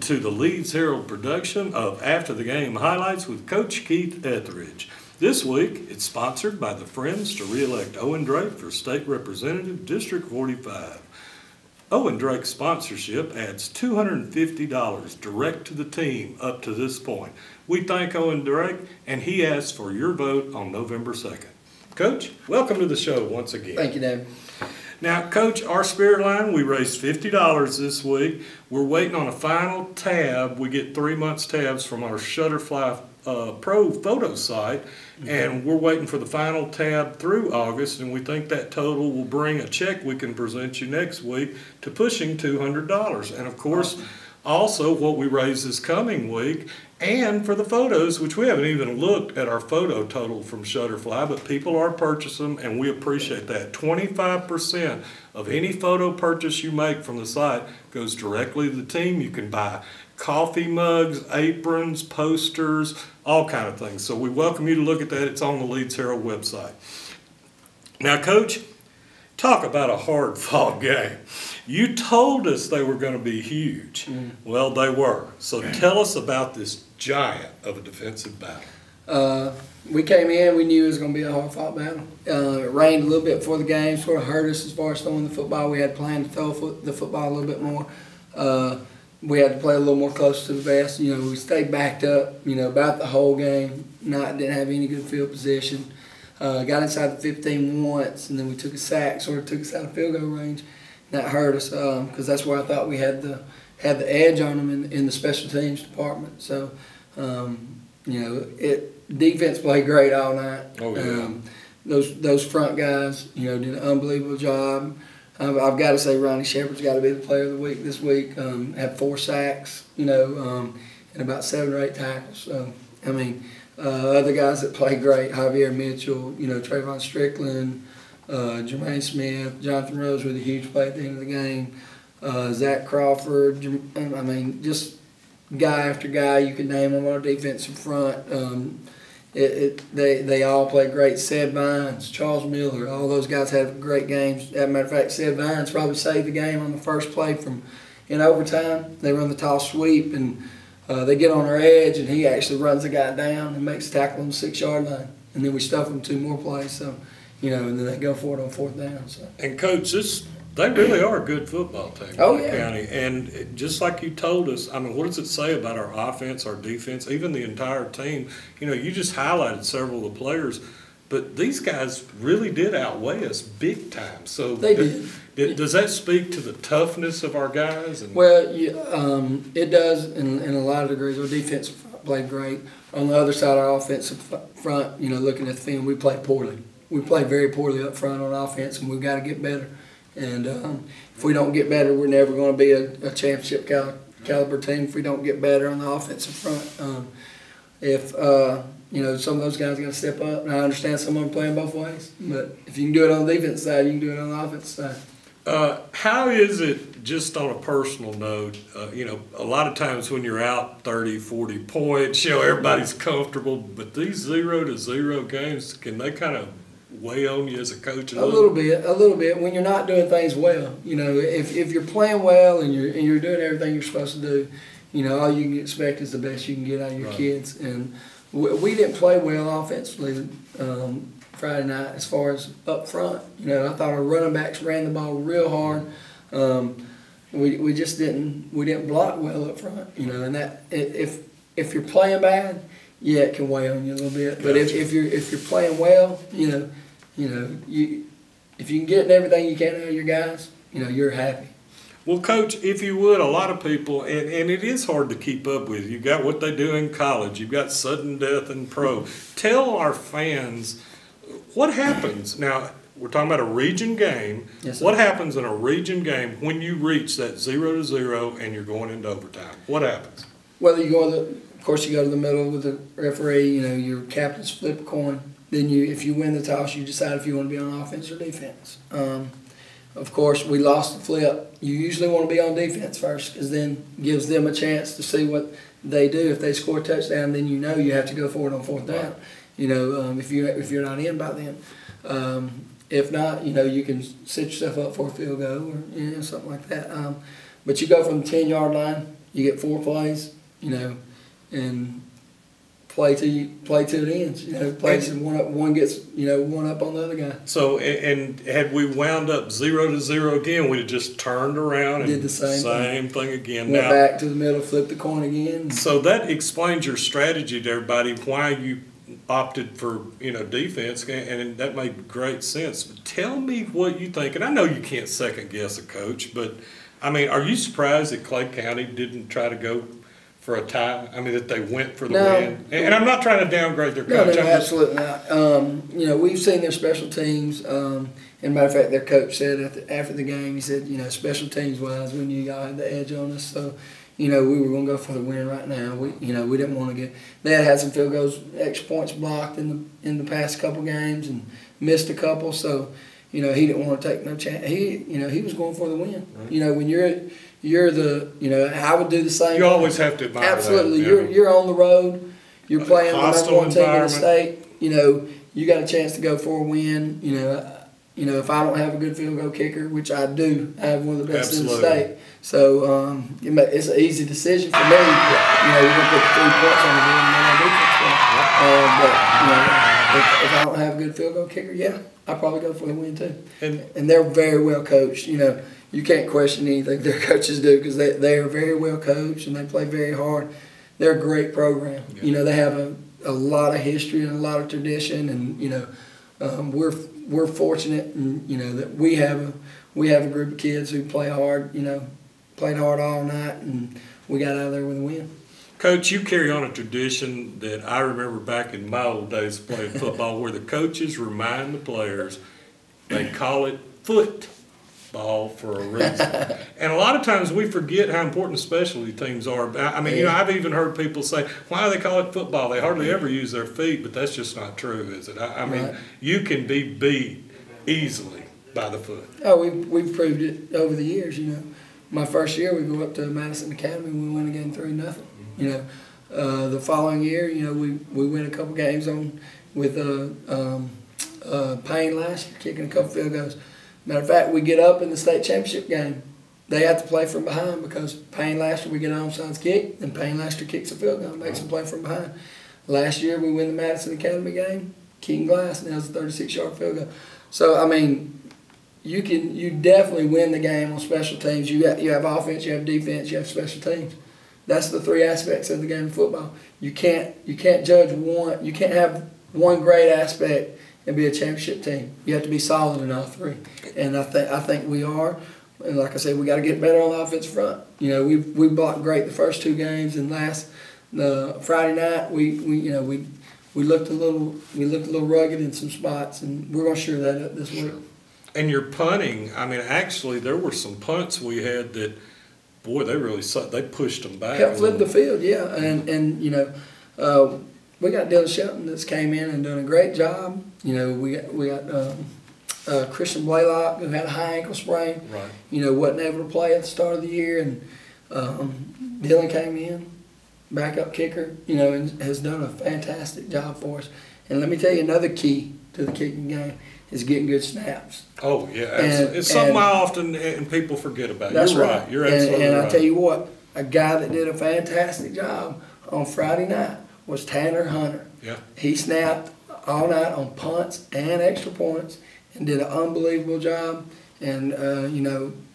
to the Leeds Herald production of After the Game Highlights with Coach Keith Etheredge. This week, it's sponsored by the Friends to re-elect Owen Drake for State Representative District 45. Owen Drake's sponsorship adds $250 direct to the team up to this point. We thank Owen Drake, and he asks for your vote on November 2nd. Coach, welcome to the show once again. Thank you, David. Now, Coach, our Spirit Line, we raised $50 this week. We're waiting on a final tab. We get 3 months tabs from our Shutterfly Pro photo site, and we're waiting for the final tab through August, and we think that total will bring a check we can present you next week to pushing $200. And, of course, also what we raise this coming week, and for the photos, which we haven't even looked at our photo total from Shutterfly, but people are purchasing them, and we appreciate that. 25% of any photo purchase you make from the site goes directly to the team. You can buy coffee mugs, aprons, posters, all kind of things. So we welcome you to look at that. It's on the Leeds Herald website. Now, Coach, talk about a hard-fought game. You told us they were going to be huge. Well, they were. So tell us about this giant of a defensive battle. We came in, we knew it was going to be a hard-fought battle. It rained a little bit before the game, sort of hurt us as far as throwing the football. We had planned to throw the football a little bit more. We had to play a little more close to the vest. You know, we stayed backed up, you know, about the whole game. Didn't have any good field position. Got inside the 15 once, and then we took a sack, sort of took us out of field goal range. And that hurt us because that's where I thought we had the edge on them in the special teams department. So, you know, defense played great all night. Oh, yeah. Those front guys, you know, did an unbelievable job. I've got to say Ronnie Shepard's got to be the player of the week this week. Had 4 sacks, you know, and about 7 or 8 tackles. So, I mean, other guys that played great, Javier Mitchell, you know, Trayvon Strickland, Jermaine Smith, Jonathan Rose with a huge play at the end of the game, Zach Crawford. I mean, just guy after guy you could name on our defensive front. They all played great. Sed Vines, Charles Miller, all those guys had great games. As a matter of fact, Sed Vines probably saved the game on the first play in overtime. They run the toss sweep, and they get on our edge, and he actually runs the guy down and makes a tackle on the 6-yard line. And then we stuff them 2 more plays. So, you know, and then they go for it on 4th down. So. And, Coach, they really are a good football team. Oh, yeah. County. And just like you told us, I mean, what does it say about our offense, our defense, even the entire team? You know, you just highlighted several of the players, but these guys really did outweigh us big time. So they did. Does that speak to the toughness of our guys? Well, it does in a lot of degrees. Our defense played great. On the other side of our offensive front, you know, looking at the film, we played poorly. We played very poorly up front on offense, and we've got to get better. And if we don't get better, we're never going to be a championship caliber team if we don't get better on the offensive front. You know, some of those guys got to step up, and I understand some of them playing both ways. But if you can do it on the defense side, you can do it on the offense side. How is it, just on a personal note, you know, a lot of times when you're out 30, 40 points, you know, everybody's comfortable, but these 0-0 games, can they kind of weigh on you as a coach? A little bit. When you're not doing things well, you know, if you're playing well and you're doing everything you're supposed to do, you know, all you can expect is the best you can get out of your kids. And we didn't play well offensively Friday night as far as up front. You know, I thought our running backs ran the ball real hard. We just didn't block well up front. You know, and that if you're playing bad, yeah, it can weigh on you a little bit. But if you're playing well, you know, if you can get everything you can out of your guys, you know, you're happy. Well, Coach, if you would, a lot of people, and it is hard to keep up with. You've got what they do in college. You've got sudden death in pro. Tell our fans what happens. Now, we're talking about a region game. Yes, what happens in a region game when you reach that 0-0 and you're going into overtime? What happens? Well, of course, you go to the middle with the referee. You know, your captains flip a coin. Then if you win the toss, you decide if you want to be on offense or defense. Of course, we lost the flip. You usually want to be on defense first because then gives them a chance to see what they do. If they score a touchdown, then you know you have to go for it on 4th down. You know, if you're not in by then. If not, you know, you can set yourself up for a field goal or something like that. But you go from the 10-yard line you get 4 plays, and play till it ends. Play till one gets one up on the other guy. So and had we wound up 0-0 again, we'd have just turned around and did the same thing again. Went back to the middle, flipped the coin again. So that explains your strategy to everybody, why you opted for defense, and that made great sense. But tell me what you think, and I know you can't second guess a coach, but I mean, are you surprised that Clay County didn't try to go for a tie? I mean, that they went for the win. And I'm not trying to downgrade their coach. No, absolutely not. We've seen their special teams. And matter of fact, their coach said after the game, he said, special teams wise, we knew y'all had the edge on us. So, we were going to go for the win right now. We didn't want to get. They had some field goals, extra points blocked in the past couple games and missed a couple. So, he didn't want to take no chance. He was going for the win. Right. When you're the, I would do the same. You always have to admire absolutely. that. You're on the road. You're playing the number 1 team in the state. You got a chance to go for a win. If I don't have a good field goal kicker, which I do, I have one of the best in the state. So it's an easy decision for me. We're going to put 3 points on the board and my defense. But if I don't have a good field goal kicker, I'll probably go for the win too. And they're very well coached. You can't question anything their coaches do because they are very well coached and they play very hard. They're a great program. Yeah. They have a lot of history and a lot of tradition, and we're fortunate, and that we have a group of kids who play hard. Played hard all night, and we got out of there with a win. Coach, you carry on a tradition that I remember back in my old days playing football, where the coaches remind the players they call it football for a reason. And a lot of times we forget how important specialty teams are. I mean, I've even heard people say, why do they call it football? They hardly ever use their feet, but that's just not true, is it? I mean, you can be beat easily by the foot. Oh, we've proved it over the years, My first year, we go up to Madison Academy and we win a game 3-0. The following year, we win a couple games with Payne last year, kicking a couple field goals. Matter of fact, we get up in the state championship game. They have to play from behind because Payne last year we get an onside kick, and Payne last year kicks a field goal, makes them play from behind. Last year we win the Madison Academy game, King Glass nails a 36-yard field goal. So I mean, you definitely win the game on special teams. You have offense, you have defense, you have special teams. That's the 3 aspects of the game of football. You can't judge one. You can't have one great aspect and be a championship team. You have to be solid in all 3. And I think we are. And like I said, we got to get better on the offensive front. We blocked great the first 2 games, and the Friday night we looked a little rugged in some spots, and we're going to shore that up this week. And your punting, I mean, actually, there were some punts we had that, boy, they really sucked. They pushed them back. Helped flip the field, yeah. And we got Dylan Shelton that's came in and done a great job. We got Christian Blaylock, who had a high ankle sprain. Right. Wasn't able to play at the start of the year, and Dylan came in, backup kicker, and has done a fantastic job for us. And let me tell you another key to the kicking game is getting good snaps. Oh, yeah. It's something I often and people forget about. That's You're right. You're absolutely right. And I tell you what, a guy that did a fantastic job on Friday night was Tanner Hunter. Yeah. He snapped all night on punts and extra points and did an unbelievable job. And,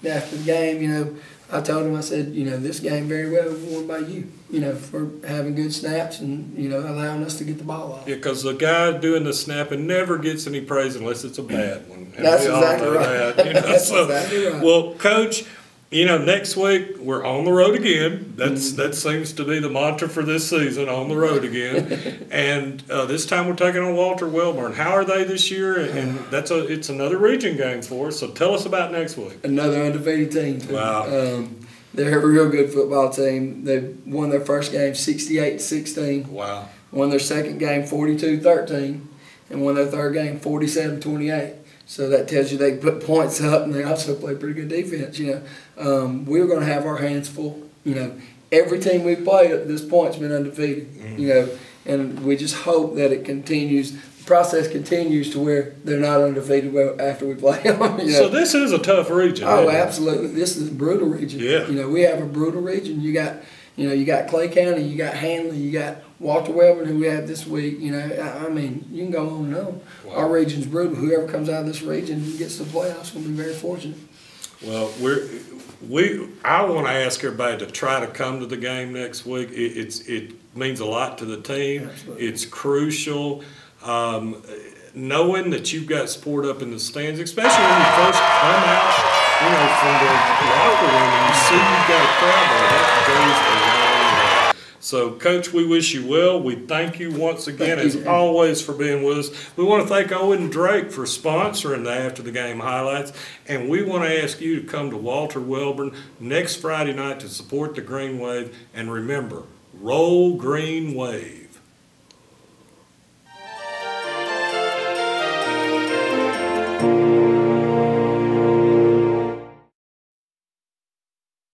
after the game, I told him, I said, this game very well won by you, for having good snaps and, allowing us to get the ball off. Yeah, because the guy doing the snapping never gets any praise unless it's a bad one. And That's exactly right. That's exactly right. Well, Coach, next week we're on the road again. That seems to be the mantra for this season, on the road again. And this time we're taking on Walter Wellborn. How are they this year? And it's another region game for us. So tell us about next week. Another undefeated team. Wow. They're a real good football team. They won their first game 68-16. Wow. Won their second game 42-13, and won their third game 47-28. So that tells you they put points up, and they also play pretty good defense. We're going to have our hands full. Every team we've played up to this point's been undefeated. And we just hope that it continues. The process continues to where they're not undefeated after we play them. You know? So this is a tough region. Oh, isn't it? absolutely. This is a brutal region. Yeah. You know, we have a brutal region. You got Clay County, you got Hanley, you got Walter Wellborn, who we have this week. You know, I mean, you can go on and on. Wow. Our region's brutal. Whoever comes out of this region and gets to the playoffs is going to be very fortunate. Well, I want to ask everybody to try to come to the game next week. It means a lot to the team. Absolutely. It's crucial. Knowing that you've got support up in the stands, especially when you first come out, from the locker room and you see you've got a crowd there, that goes a long way. So, Coach, we wish you well. We thank you once again, as always, for being with us. We want to thank Owen Drake for sponsoring the After the Game highlights, and we want to ask you to come to Walter Wellborn next Friday night to support the Green Wave. And remember, roll Green Wave.